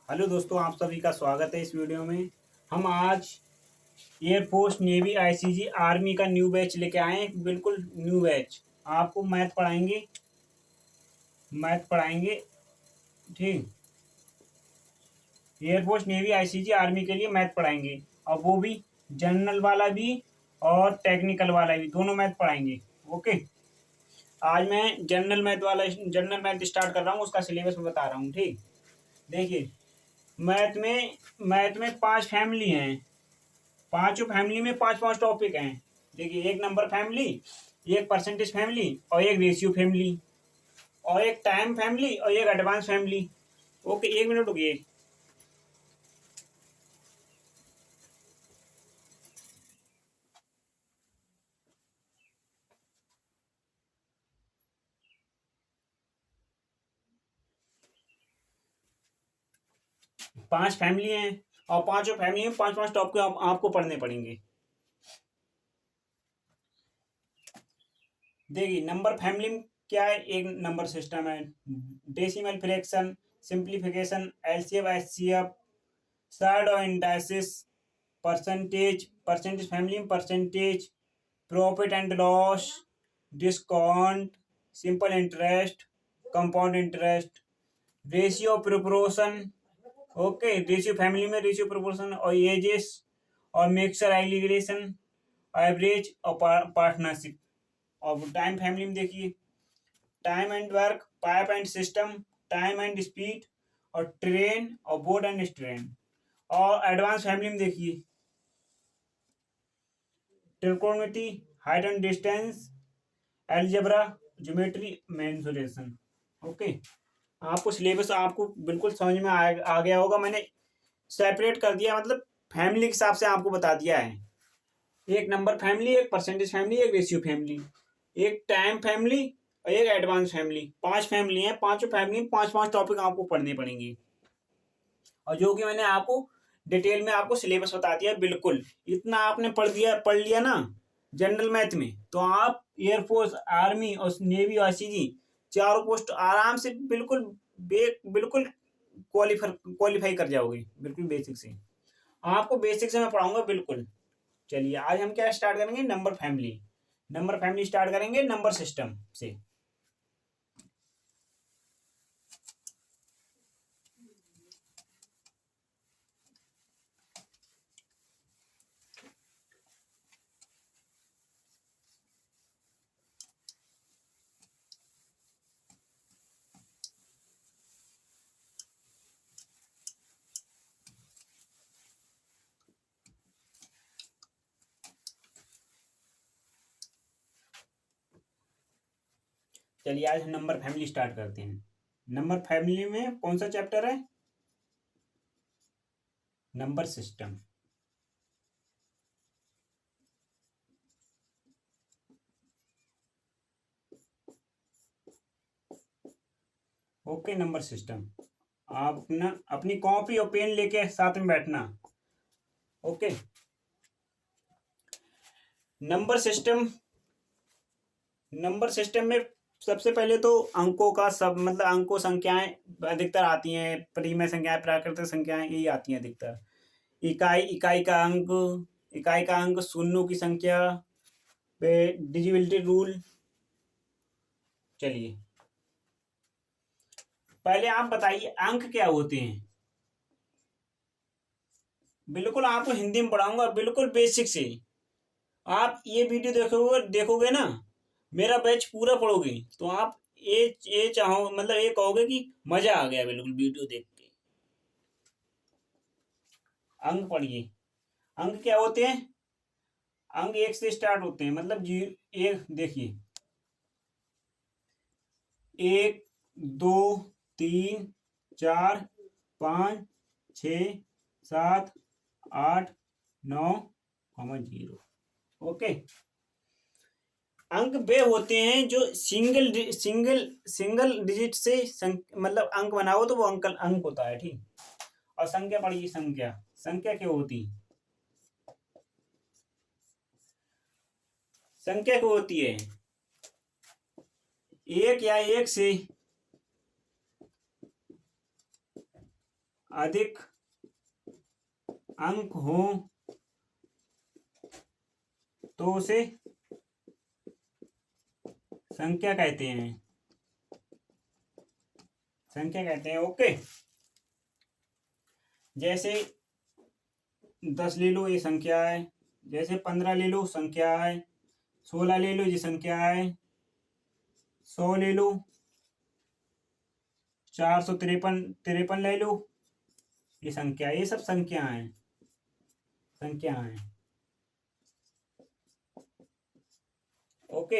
Hello दोस्तों, आप सभी का स्वागत है इस वीडियो में। हम आज एयरफोर्स नेवी आईसीजी आर्मी का न्यू बैच लेके आए हैं, बिल्कुल न्यू बैच। आपको मैथ पढ़ाएंगे। ठीक, एयरफोर्स नेवी आईसीजी आर्मी के लिए मैथ पढ़ाएंगे, और वो भी जनरल वाला भी और टेक्निकल वाला भी, दोनों मैथ पढ़ाएंगे। ओके, आज मैं जनरल मैथ स्टार्ट कर रहा हूँ, उसका सिलेबस मैं बता रहा हूँ। ठीक, देखिए, मैथ में 5 फैमिली हैं। पांचों फैमिली में पांच पांच टॉपिक हैं। देखिए, एक नंबर फैमिली, एक परसेंटेज फैमिली, और एक रेशियो फैमिली, और एक टाइम फैमिली, और एक एडवांस फैमिली। ओके, 1 मिनट रुकिए। 5 फैमिली हैं, और पांचों फैमिली में पांच पांच टॉपिक आपको पढ़ने पड़ेंगे। देखिए, नंबर फैमिली में क्या है? एक नंबर सिस्टम है, decimal fraction, simplification, LCM HCF, side और इंडाइसिस, परसेंटेज फैमिली में percentage, profit and loss, discount, simple interest, compound interest, ratio proportion. Okay, ratio family में रेशियो प्रोपोर्शन और एजेस और मिक्सर एलिगेशन, एवरेज और partnership. और time family में देखिए, time and work, pipe and system, time and speed, और train और board and strain. और एडवांस फैमिली में देखिए, trigonometry, height and distance, algebra, geometry, mensuration. Okay, आपको सिलेबस आपको बिल्कुल समझ में आ गया होगा। मैंने सेपरेट कर दिया, मतलब फैमिली के हिसाब से आपको बता दिया है। एक नंबर फैमिली, एक परसेंटेज फैमिली, एक रेशियो फैमिली, एक टाइम फैमिली, और एक एडवांस फैमिली। 5 फैमिली हैं, पांचों फैमिली में पांच पांच टॉपिक आपको पढ़ने पड़ेंगे, और जो कि मैंने आपको डिटेल में आपको सिलेबस बता दिया। बिल्कुल इतना आपने पढ़ लिया ना जनरल मैथ में, तो आप एयरफोर्स, आर्मी और नेवी और आईसीजी चारों पोस्ट आराम से बिल्कुल क्वालिफाई कर जाओगे, बिल्कुल बेसिक से। आपको बेसिक से मैं पढ़ाऊंगा बिल्कुल। चलिए, आज हम क्या स्टार्ट करेंगे? नंबर फैमिली स्टार्ट करेंगे नंबर सिस्टम से। चलिए, आज हम नंबर फैमिली स्टार्ट करते हैं। नंबर फैमिली में कौन सा चैप्टर है? Number system. Okay, number system. आप अपनी कॉपी और पेन लेके साथ में बैठना। Okay, number system. Number system में सबसे पहले तो अंकों का सब, मतलब अंकों संख्याएं अधिकतर आती हैं। परिमेय संख्याएं, प्राकृतिक संख्याएं, यही आती हैं अधिकतर। इकाई का अंक, शून्यों की संख्या, डिजिबिलिटी रूल। चलिए, पहले आप बताइए अंक क्या होते हैं। बिल्कुल आपको हिंदी में पढ़ाऊंगा, बिल्कुल बेसिक से। आप ये वीडियो देखोगे ना, मेरा बैच पूरा पढ़ोगे, तो आप ये चाहो, मतलब ये कहोगे कि मजा आ गया बिल्कुल वीडियो देख के। अंक पढ़िए। अंक क्या होते हैं? अंक 1 से स्टार्ट होते हैं, मतलब जी। एक देखिए, 1, 2, 3, 4, 5, 6, 7, 8, 9, 0। ओके, अंक वे होते हैं जो सिंगल डिजिट से मतलब अंक बनाओ तो वो अंक होता है। ठीक, और संख्या पढ़िए। संख्या क्या होती है? संख्या क्या होती है? एक या एक से अधिक अंक हो तो उसे संख्या कहते हैं, संख्या कहते हैं। ओके, जैसे 10 ले लो, ये संख्या है। जैसे 15 ले लो, संख्या है। 16 ले लो, ये संख्या है। 100 ले लो, 453 तिरपन ले लो, ये संख्या, ये सब संख्या हैं, संख्या हैं। ओके,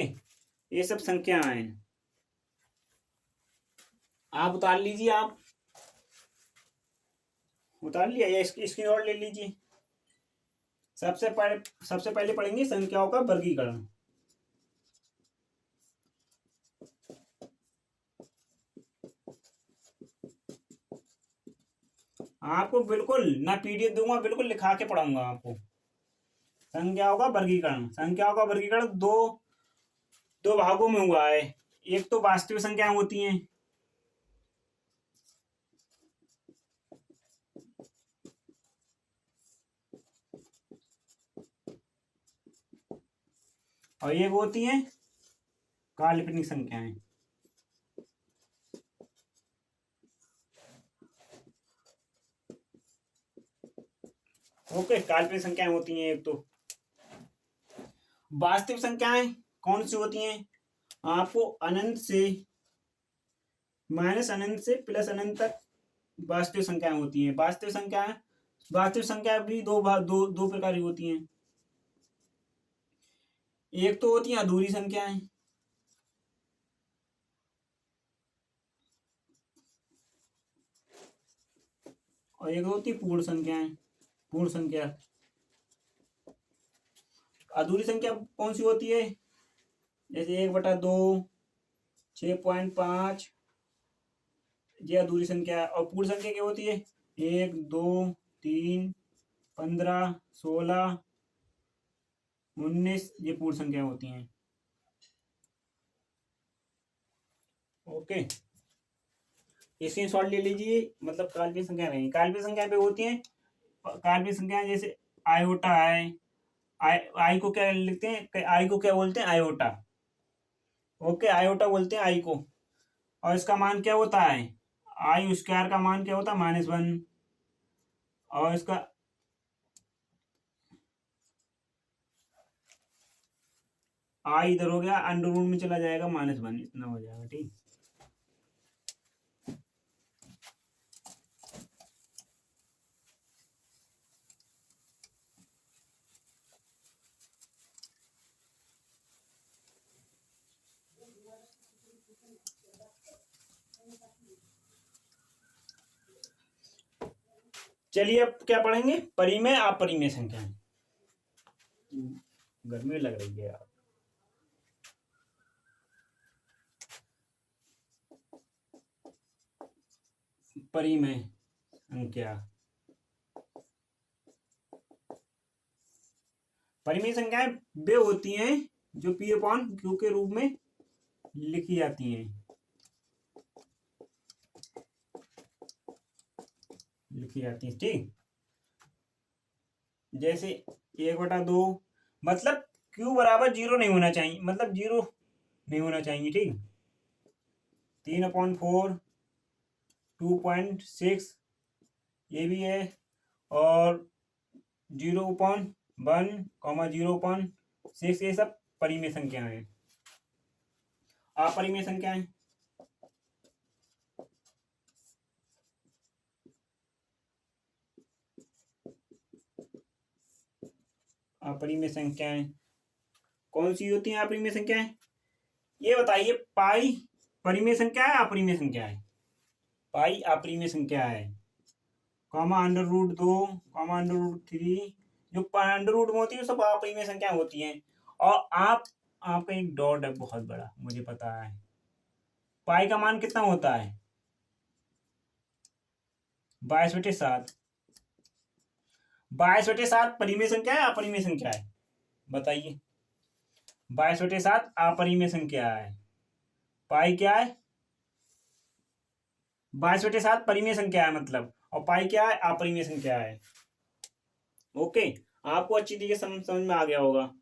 ये सब संख्या हैं। आप उतार लीजिए, आप उतार लिया या इसकी स्क्रीनशॉट ले लीजिए। सबसे पहले पढ़ेंगे संख्याओं का वर्गीकरण। आपको बिल्कुल ना पीडीएफ दूंगा, बिल्कुल लिखा के पढ़ाऊंगा आपको। संख्याओं का वर्गीकरण, संख्याओं का वर्गीकरण दो दो भागों में हुआ है। एक तो वास्तविक संख्याएं होती हैं, और एक होती हैं काल्पनिक संख्याएं। ओके, काल्पनिक संख्याएं होती हैं एक तो। वास्तविक संख्याएं कौन सी होती हैं? आपको अनंत से माइनस अनंत से प्लस अनंत तक वास्तविक संख्याएं होती हैं। वास्तविक संख्या भी दो प्रकार की होती हैं। एक तो होती हैं अधूरी संख्याएं, और एक होती है पूर्ण संख्याएं। पूर्ण संख्या, अधूरी संख्या कौन सी होती है? जैसे 1/2, 6.5, ये अधूरी संख्या है। और पूर्ण संख्या क्या होती है? 1, 2, 3, 15, 16, 19, ये पूर्ण संख्या होती हैं। ओके, इसकी शॉर्ट ले लीजिए। मतलब काल्पनिक संख्या नहीं, काल्पनिक संख्या पे होती हैं काल्पनिक संख्या जैसे आयोटा है। आई को क्या लिखते हैं? आई को क्या बोलते हैं? आयोटा। ओके, आयोटा बोलते हैं आई को। और इसका मान क्या होता है? आई स्क्वायर का मान क्या होता है? -1। और इसका आई इधर हो गया, अंडर रूट में चला जाएगा, -1 इतना हो जाएगा। ठीक, चलिए अब क्या पढ़ेंगे? परिमेय अपरिमेय संख्याएं। गर्मी लग रही है यार। परिमेय संख्या, परिमेय संख्याएं वे होती हैं जो P अपॉन Q के रूप में लिखी जाती हैं, लिखी जाती हैं। ठीक, जैसे 1/2, मतलब Q बराबर 0 नहीं होना चाहिए, मतलब 0 नहीं होना चाहिए। ठीक, 3/4, 2.6 ये भी है। और 0/1, 0/6, ये सब परिमेय संख्या है। अपरिमेय संख्या है, अपरिमेय संख्याएं कौन सी होती हैं? अपरिमेय संख्याएं ये बताइए। पाई परिमेय संख्या है, अपरिमेय संख्या है? पाई अपरिमेय संख्या है। (√2, (√3), जो अंडर रूट में होती है सब अपरिमेय संख्या होती हैं। और आपका एक डॉट है बहुत बड़ा, मुझे पता है। पाई का मान कितना होता है? 22/7। 22/7 परिमेय संख्या है, अपरिमेय संख्या है? बताइए। 22/7 अपरिमेय संख्या है। पाई क्या है? 22/7 परिमेय संख्या है मतलब। और पाई क्या है, अपरिमेशन क्या है। ओके, आपको अच्छी तरीके से समझ में आ गया होगा।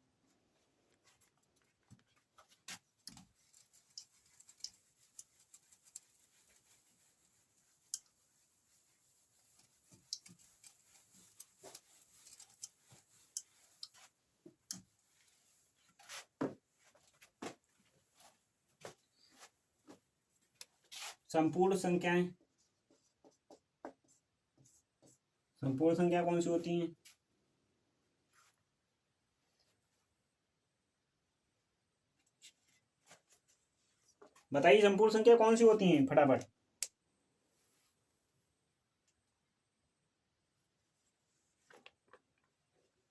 संपूर्ण संख्याएं, संपूर्ण संख्या कौन सी होती हैं? बताइए, संपूर्ण संख्या कौन सी होती हैं फटाफट।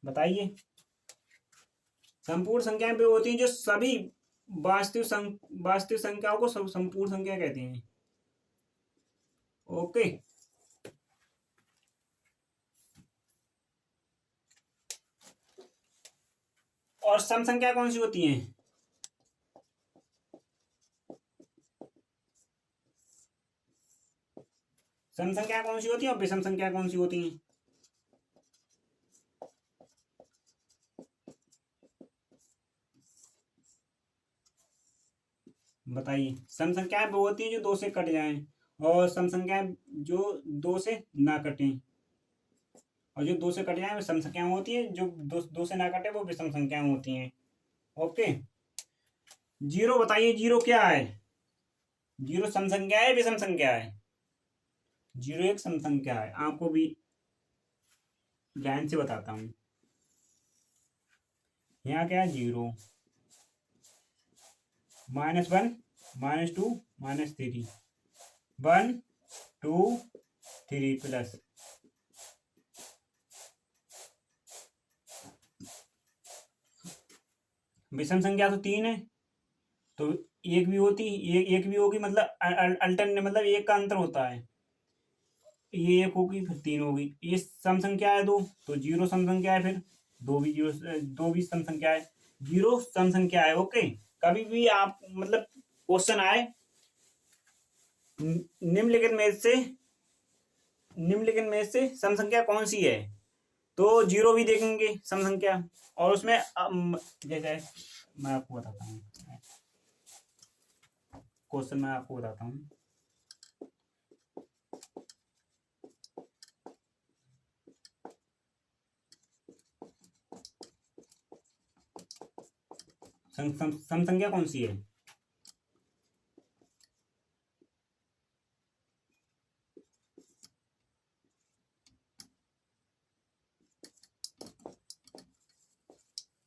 बताइए, संपूर्ण संख्याएं वे होती हैं जो सभी वास्तविक संख्याओं को संपूर्ण संख्या कहते हैं। ओके, और सम संख्या कौन सी होती हैं? सम संख्या कौन सी होती है और विषम संख्या कौन सी होती हैं? बताइए, सम संख्याएं वो होती हैं जो दो से कट जाएं, और सम संख्याएं जो दो से ना कटें, और जो दो से कट जाए वो सम संख्याएं होती हैं, जो दो से ना कटे वो विषम संख्याएं होती हैं। ओके, जीरो बताइए, जीरो क्या है? जीरो सम संख्या है, विषम संख्या है? जीरो एक सम संख्या है, आपको भी लाइन से बताता हूँ। यहाँ क्या है, जीरो, -1, -2, -3, 1, 2, 3 प्लस। विषम संख्या तो 3 है, तो एक भी होती, एक भी होगी, मतलब अल्टरनेट, मतलब एक का अंतर होता है। ये एक होगी फिर 3 होगी, ये सम संख्या है 2, तो जीरो सम संख्या है, फिर दो भी जीरो, दो भी सम संख्या है, जीरो सम संख्या है। ओके, कभी भी आप मतलब क्वेश्चन आए निम्नलिखित में से सम संख्या कौन सी है, तो जीरो भी देखेंगे सम संख्या, और उसमें जैसे मैं आपको बताता हूँ, क्वेश्चन मैं आपको बताता हूँ। सम संख्या कौन सी है?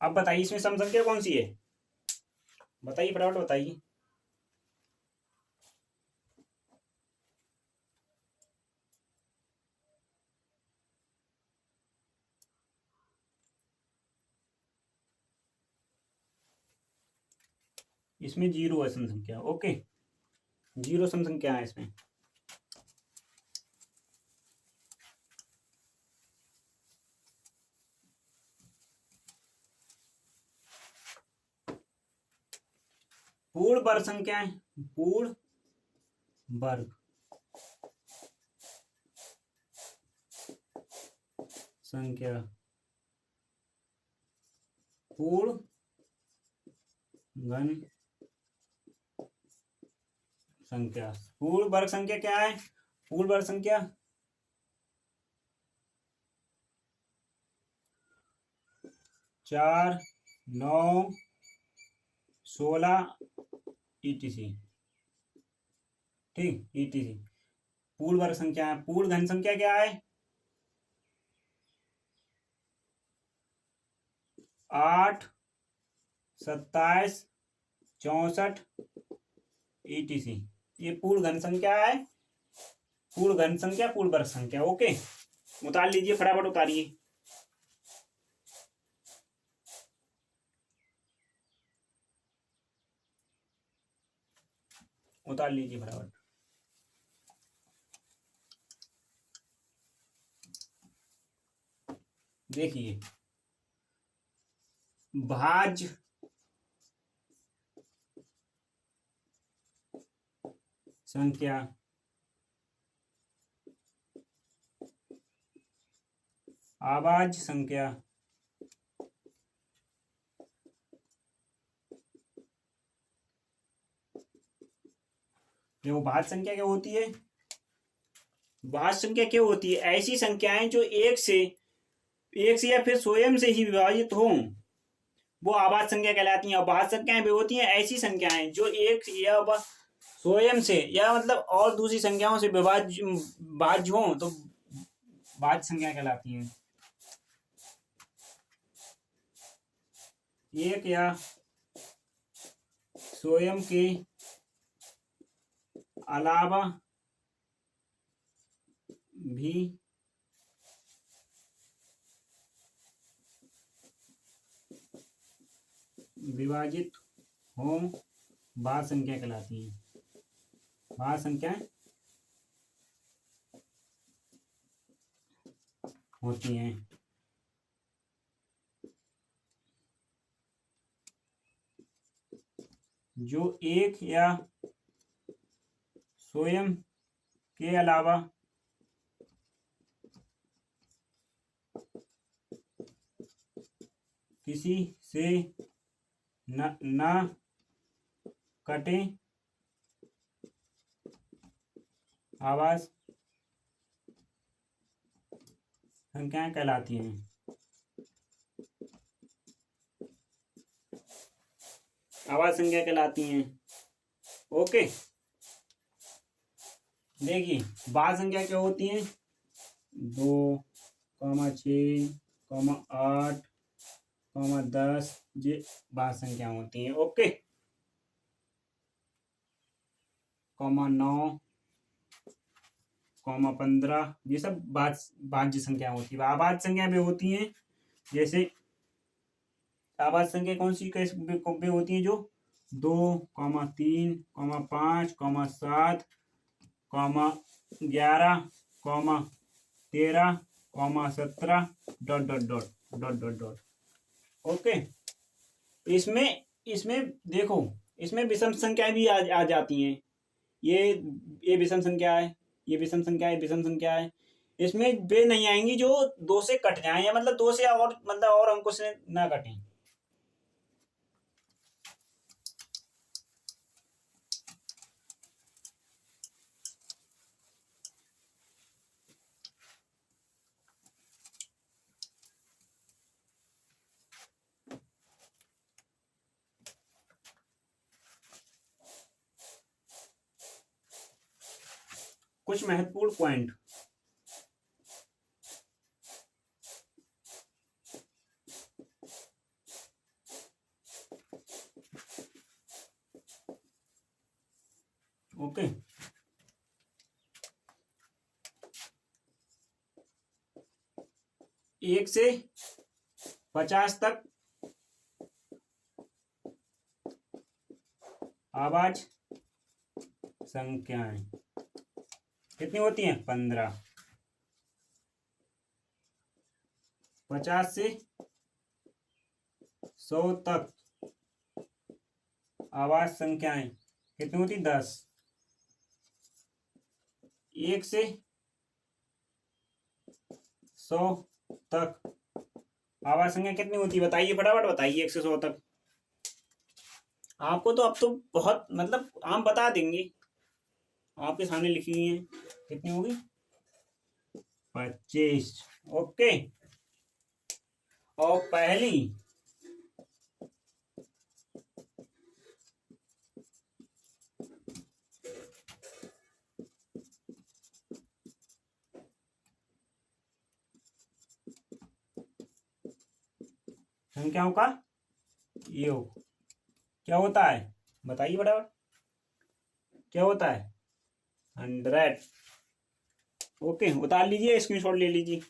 अब बताइए, इसमें सम संख्या कौन सी है? बताइए, फटाफट बताइए। इसमें जीरो है सम संख्या। ओके, जीरो सम संख्या है इसमें। पूर्ण वर्ग संख्या है, पूर्ण वर्ग संख्या, पूर्ण घन संख्या। पूर्ण वर्ग संख्या क्या है? पूर्ण वर्ग संख्या 4, 9, 16 etc। ठीक, etc पूर्ण वर्ग संख्या है। पूर्ण घन संख्या क्या है? 8, 27, 64 etc। ये पूर्ण घन संख्या है, पूर्ण घन संख्या, पूर्ण वर्ग संख्या। ओके, उतार लीजिए, फटाफट उतारिए। उतार लीजिए फटाफट। देखिए, भाज्य संख्या आवाज संख्या। देखो भाज्य संख्या क्या होती है? भाज्य संख्या क्या होती है? ऐसी संख्याएं जो एक से या फिर स्वयं से ही विभाजित हों, वो आवाज संख्या कहलाती हैं। और भाज्य संख्याएं भी होती हैं ऐसी संख्याएं जो एक या स्वयं से या मतलब और दूसरी संख्याओं से भाज्य हों, तो भाज्य संख्या कहलाती हैं। एक या स्वयं के अलावा भी विभाजित हो, भाज्य संख्या कहलाती है। भाज्य संख्याएं होती हैं। जो एक या स्वयं के अलावा किसी से न कटे आवाज संख्याएं कहलाती हैं। आवाज संख्या कहलाती हैं। ओके, देखिए भाज्य संख्या क्या होती है? 2, 6, 8, 10 ये भाज्य संख्या होती हैं। ओके, 9, 15 ये सब भाज्य संख्या होती है। अभाज्य संख्या भी होती हैं। जैसे आवाज संख्या कौन सी कैसे होती है? जो 2, 3, 5, 7, 11, 13, 17 ... ओके, इसमें इसमें देखो, इसमें विषम संख्याएं भी आ जाती हैं। ये विषम संख्या है, ये विषम संख्या है, विषम संख्या है। इसमें वे नहीं आएंगी जो 2 से कट जाए, या मतलब 2 से और मतलब और अंकों से ना कटें। कुछ महत्वपूर्ण पॉइंट। ओके, 1 से 50 तक आवाज संख्याएं कितनी होती हैं? 15। 50 से 100 तक आवाज संख्याएं कितनी होती? 10। 1 से 100 तक आवाज संख्या कितनी होती है? बताइए, फटाफट बताइए। 1 से 100 तक आपको तो अब तो बहुत मतलब हम बता देंगे, आपके सामने लिखी हुई है। कितनी होगी? 25। ओके, और पहली संख्याओं का योग क्या होता है? बताइए फटाफट, क्या होता है? 100। ओके, उतार लीजिए, स्क्रीनशॉट ले लीजिए।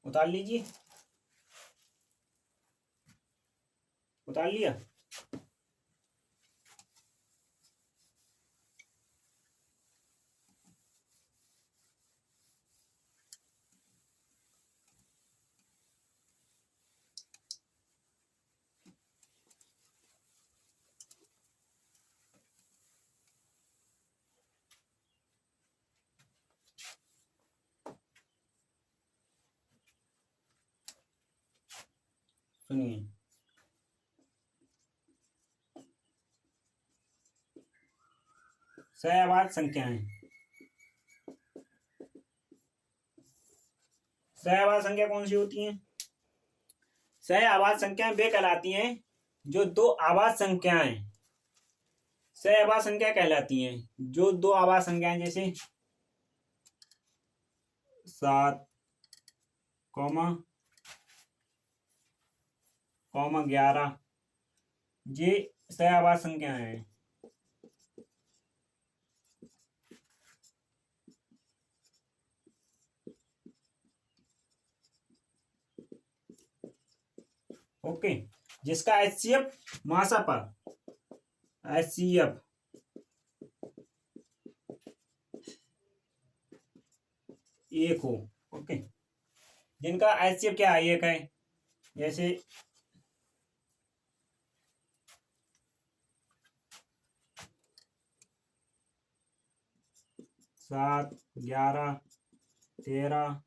उतार लीजिए, उतार लिया। सुनिए, सहअवाच्य संख्याएं। सहअवाच्य संख्या कौन सी होती हैं? सहअवाच्य संख्याएं वे कहलाती हैं जो दो आवाज संख्याएं सहअवाच्य संख्या कहलाती हैं जो दो आवाज संख्याएं, जैसे 7, कॉमा 11, ये सहअवाच्य संख्याएं हैं। ओके, जिसका HCF मासा पर HCF 1 हो। ओके, जिनका HCF क्या है? 1 है। जैसे 7, 11, 13,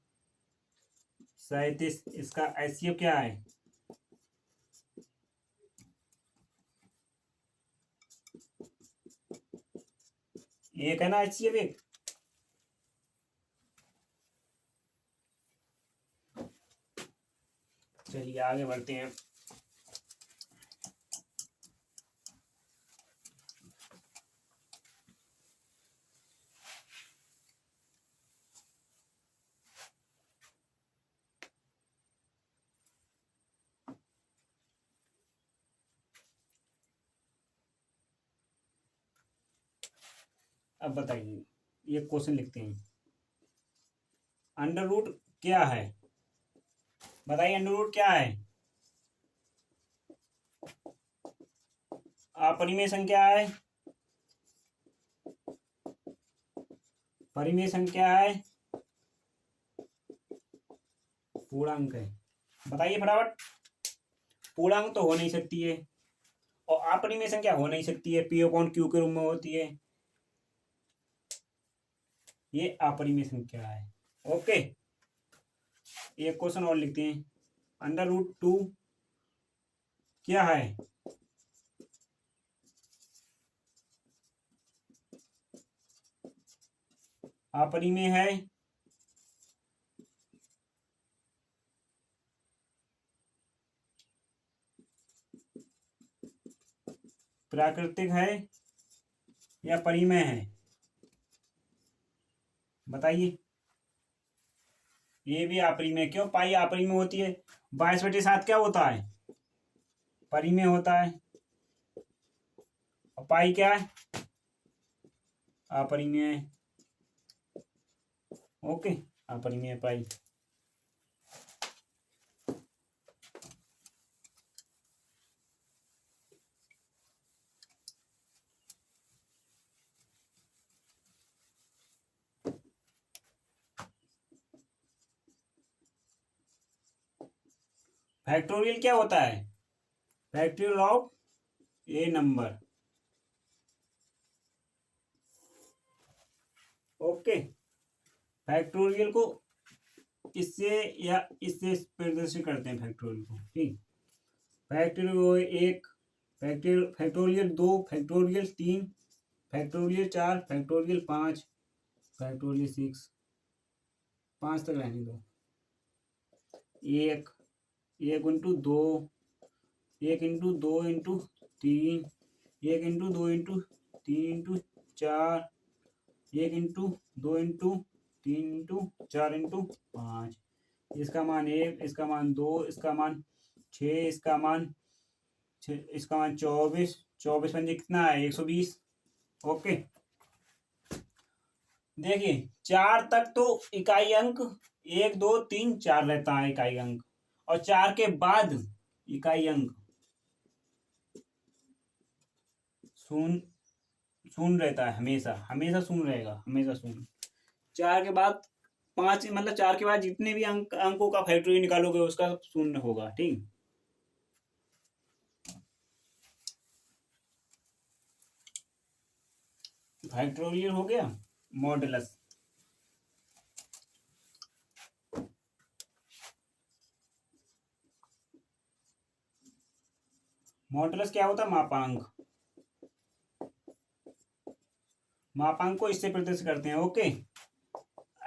37, इसका HCF क्या है? 1 है ना HCF 1। चलिए आगे बढ़ते हैं। अब बताइए, ये क्वेश्चन लिखते हैं। अंडर रूट क्या है? बताइए, अंडर रूट क्या है? अपरिमेय संख्या है, परिमेय संख्या है, पूर्णांक है। बताइए फटाफट। पूर्णांक तो हो नहीं सकती है, और अपरिमेय संख्या हो नहीं सकती है, P/Q के रूप में होती है। ये अपरिमेय संख्या है। ओके, एक क्वेश्चन और लिखते हैं। अंडर रूट 2 क्या है? अपरिमेय है, प्राकृतिक है, या परिमेय है? बताइए। ये भी अपरिमेय। क्यों? पाई अपरिमेय होती है। 22/7 क्या होता है? परिमेय होता है। और पाई क्या है? अपरिमेय है। ओके, अपरिमेय पाई। फैक्टोरियल क्या होता है? Factorial of A number. Okay, factorial को इससे या इससे प्रदर्शित करते हैं फैक्टोरियल को। ठीक, factorial 1, factorial 2, factorial 3, factorial 4, factorial 5, factorial 6। 5 तक रहने दो। 1, 1 × 2, 1 × 2 × 3, 1 × 2 × 3 × 4, 1 × 2 × 3 × 4 × 5। इसका मान 1, इसका मान 2, इसका मान 6, इसका मान 24। 24 पंजे कितना है? 120। ओके, देखिए 4 तक तो इकाई अंक 1, 2, 3, 4 रहता है इकाई अंक, और 4 के बाद इकाई अंक शून्य शून्य रहता है। हमेशा हमेशा शून्य रहेगा, हमेशा शून्य। 4 के बाद 5, मतलब 4 के बाद जितने भी अंकों का फैक्टोरियल निकालोगे उसका शून्य होगा। ठीक, फैक्टोरियल हो गया। मॉडुलस। मॉडुलस क्या होता है? मापांक। मापांक को इससे प्रदर्शित करते हैं। ओके,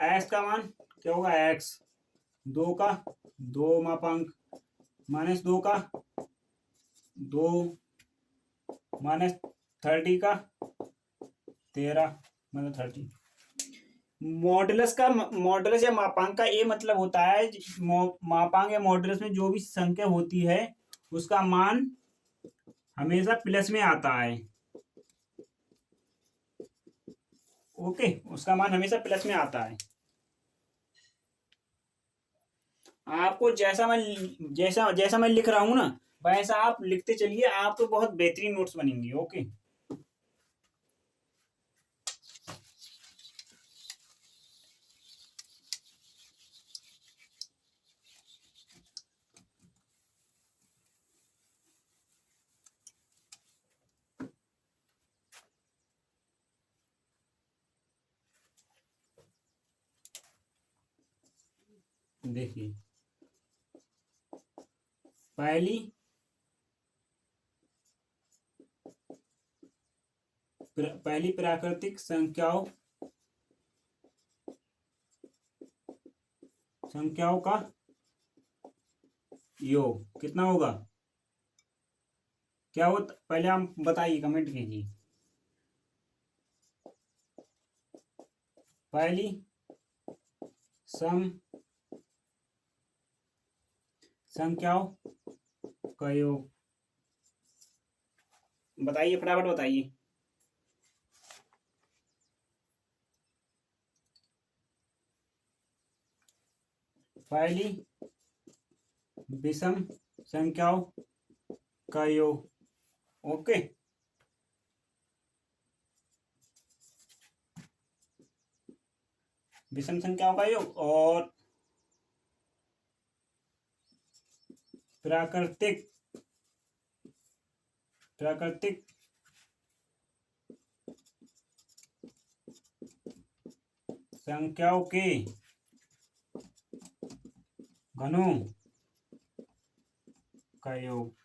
एक्स का मान क्या होगा? एक्स, 2 का 2 मापांक, -2 का 2, -30 का 13, मतलब 30। मॉडुलस या मापांक का ये मतलब होता है मापांक या मॉडुलस में जो भी संख्या होती है उसका मान हमेशा प्लस में आता है। ओके, उसका मान हमेशा प्लस में आता है। आपको जैसा जैसा मैं लिख रहा हूं ना, वैसा आप लिखते चलिए, आपको बहुत बेहतरीन नोट्स बनेंगे। ओके, देखिए, पहली प्राकृतिक संख्याओं का योग कितना होगा? क्या हो? पहले आप बताइए, कमेंट कीजिए। पहली सम संख्याओं का योग बताइए, फटाफट बताइए। पहली विषम संख्याओं का योग। ओके, विषम संख्याओं का योग और प्राकृतिक संख्याओं के घनों का योग।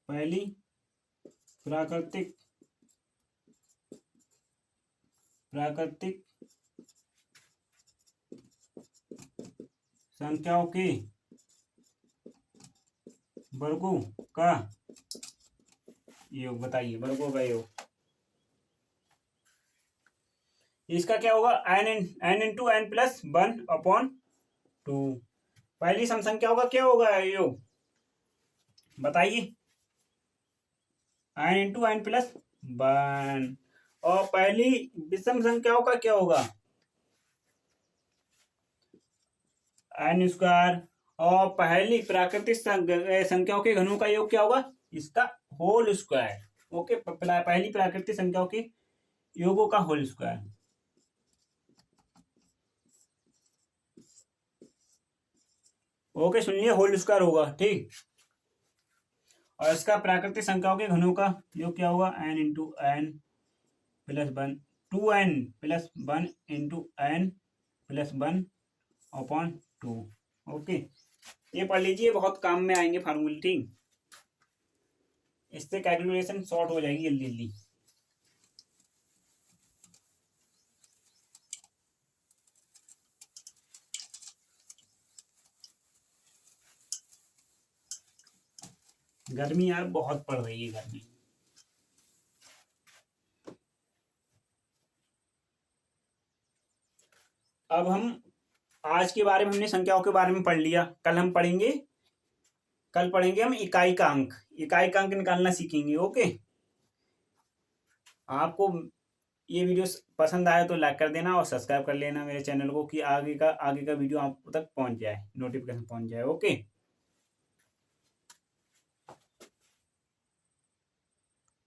पहली प्राकृतिक संख्याओं के वर्गों का योग बताइए, वर्गों का योग। इसका क्या होगा? n into n plus 1/2। पहली सम संख्याओं का क्या होगा योग बताइए? n into n plus 1। और पहली विषम संख्याओं का क्या होगा? n square. और पहली प्राकृतिक संख्याओं के घनों का योग क्या होगा? इसका होल स्क्वायर। ओके, पहली प्राकृतिक संख्याओं के योगों का होल स्क्वायर। ओके, सुनिए, होल स्क्वायर होगा, ठीक। और इसका प्राकृतिक संख्याओं के घनों का योग क्या होगा? n into n plus 1, 2n plus 1 into n plus 1/2। Okay, ये पढ़ लीजिए, बहुत काम में आएंगे फार्मूले, ठीक। इससे कैलकुलेशन शॉर्ट हो जाएगी जल्दी जल्दी। गर्मी यार बहुत पड़ रही है, गर्मी। अब हम आज के बारे में हमने संख्याओं के बारे में पढ़ लिया। कल पढ़ेंगे हम इकाई का अंक निकालना सीखेंगे। ओके, आपको ये वीडियो पसंद आया तो लाइक कर देना और सब्सक्राइब कर लेना मेरे चैनल को, कि आगे का वीडियो आप तक पहुंच जाए, नोटिफिकेशन पहुंच जाए। ओके।